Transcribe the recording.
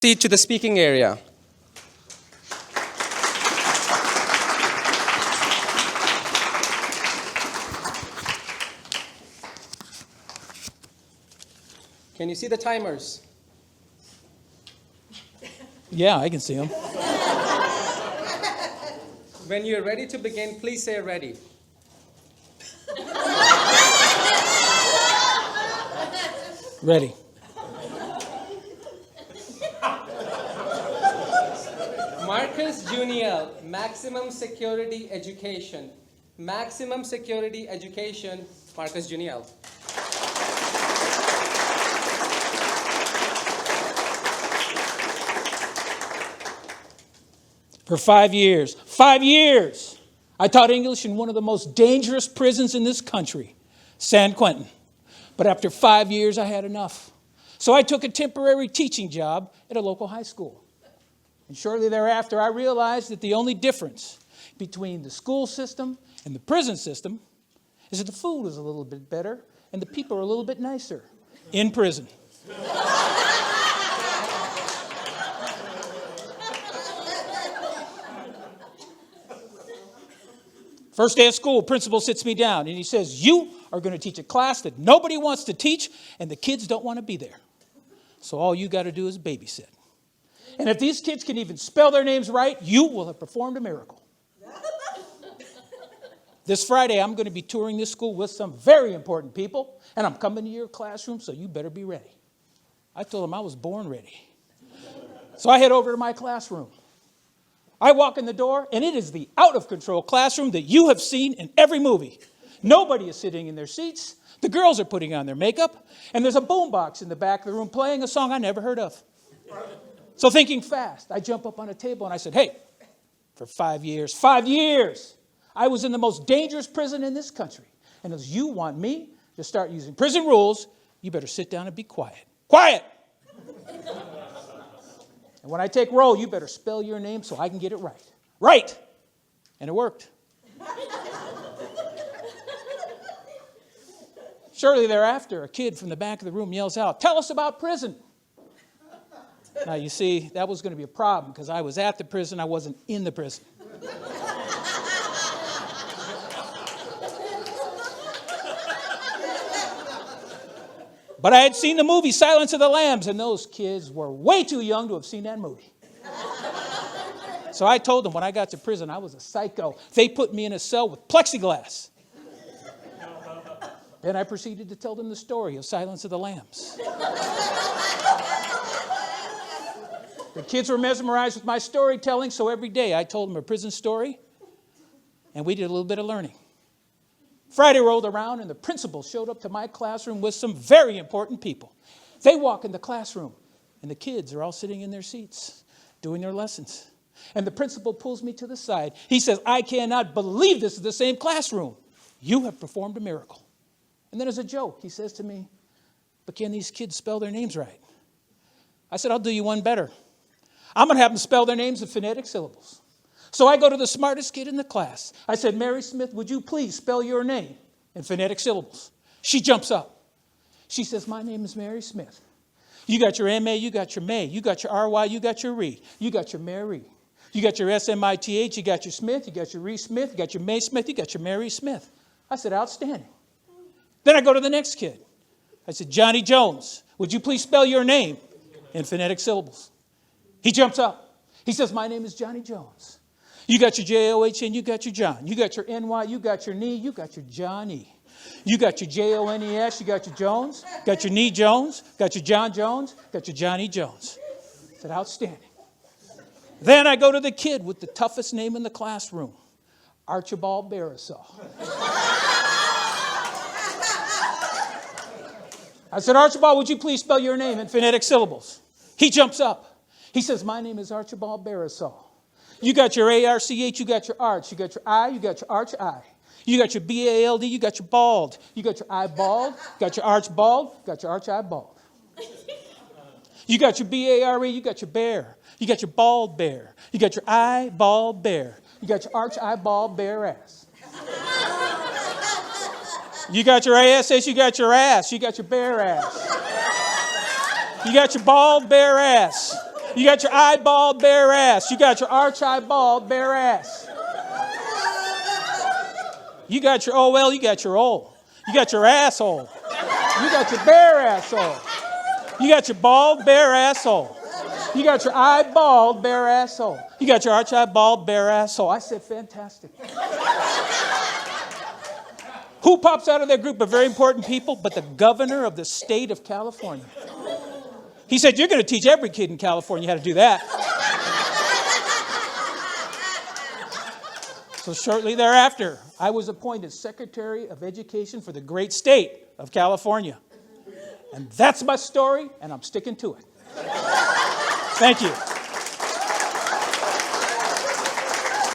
Proceed to the speaking area. Can you see the timers? Yeah, I can see them. When you're ready to begin, please say ready. Ready. Marcus Juniel, maximum security education. Maximum security education, Marcus Juniel. For 5 years. 5 years! I taught English in one of the most dangerous prisons in this country, San Quentin. But after 5 years, I had enough. So I took a temporary teaching job at a local high school. And shortly thereafter, I realized that the only difference between the school system and the prison system is that the food is a little bit better and the people are a little bit nicer in prison. First day of school, principal sits me down and he says, "You are going to teach a class that nobody wants to teach and the kids don't want to be there. So all you got to do is babysit. And if these kids can even spell their names right, you will have performed a miracle." This Friday, I'm going to be touring this school with some very important people, and I'm coming to your classroom, so you better be ready. I told them I was born ready. So I head over to my classroom. I walk in the door, and it is the out-of-control classroom that you have seen in every movie. Nobody is sitting in their seats. The girls are putting on their makeup, and there's a boombox in the back of the room playing a song I never heard of. So thinking fast, I jump up on a table and I said, "Hey, for 5 years, I was in the most dangerous prison in this country. And as you want me to start using prison rules, you better sit down and be quiet. Quiet! And when I take roll, you better spell your name so I can get it right. Right!" And it worked. Shortly thereafter, a kid from the back of the room yells out, "Tell us about prison." Now, you see, that was going to be a problem because I was at the prison, I wasn't in the prison. But I had seen the movie Silence of the Lambs, and those kids were way too young to have seen that movie. So I told them when I got to prison, I was a psycho. They put me in a cell with plexiglass. Then I proceeded to tell them the story of Silence of the Lambs. The kids were mesmerized with my storytelling, so every day I told them a prison story, and we did a little bit of learning. Friday rolled around, and the principal showed up to my classroom with some very important people. They walk in the classroom, and the kids are all sitting in their seats, doing their lessons. And the principal pulls me to the side. He says, "I cannot believe this is the same classroom. You have performed a miracle." And then as a joke, he says to me, "But can these kids spell their names right?" I said, "I'll do you one better. I'm going to have them spell their names in phonetic syllables." So I go to the smartest kid in the class. I said, "Mary Smith, would you please spell your name in phonetic syllables?" She jumps up. She says, "My name is Mary Smith." You got your M-A, you got your May, you got your R-Y, you got your Ree, you got your Mary. You got your S-M-I-T-H, you got your Smith, you got your Ree Smith, you got your May Smith, you got your Mary Smith. I said, "Outstanding." Then I go to the next kid. I said, "Johnny Jones, would you please spell your name in phonetic syllables?" He jumps up. He says, "My name is Johnny Jones." You got your J-O-H-N, you got your John. You got your N-Y, you got your knee, you got your Johnny. You got your J-O-N-E-S, you got your Jones. Got your knee Jones, got your John Jones, got your Johnny Jones. I said, "Outstanding." Then I go to the kid with the toughest name in the classroom, Archibald Barisal. I said, "Archibald, would you please spell your name in phonetic syllables?" He jumps up. He says, "My name is Archibald Barisal." You got your A-R-C-H, you got your arch, you got your I, you got your arch I. You got your B-A-L-D, you got your bald. You got your eyebald, got your arch bald, got your arch eyebald. You got your B-A-R-E, you got your bear. You got your bald bear. You got your eyeball bear. You got your arch eyeball bear ass. You got your ASS, you got your ass. You got your bare ass. You got your bald bare ass. You got your eyeballed bare ass. You got your arch-eyeballed bare ass. You got your O-L, you got your O. You got your asshole. You got your bare asshole. You got your bald bare asshole. You got your eyeballed bare asshole. You got your arch-eyeballed bare asshole. I said, fantastic. Who pops out of that group of very important people but the governor of the state of California? He said, you're going to teach every kid in California how to do that. So shortly thereafter, I was appointed Secretary of Education for the great state of California. And that's my story, and I'm sticking to it. Thank you.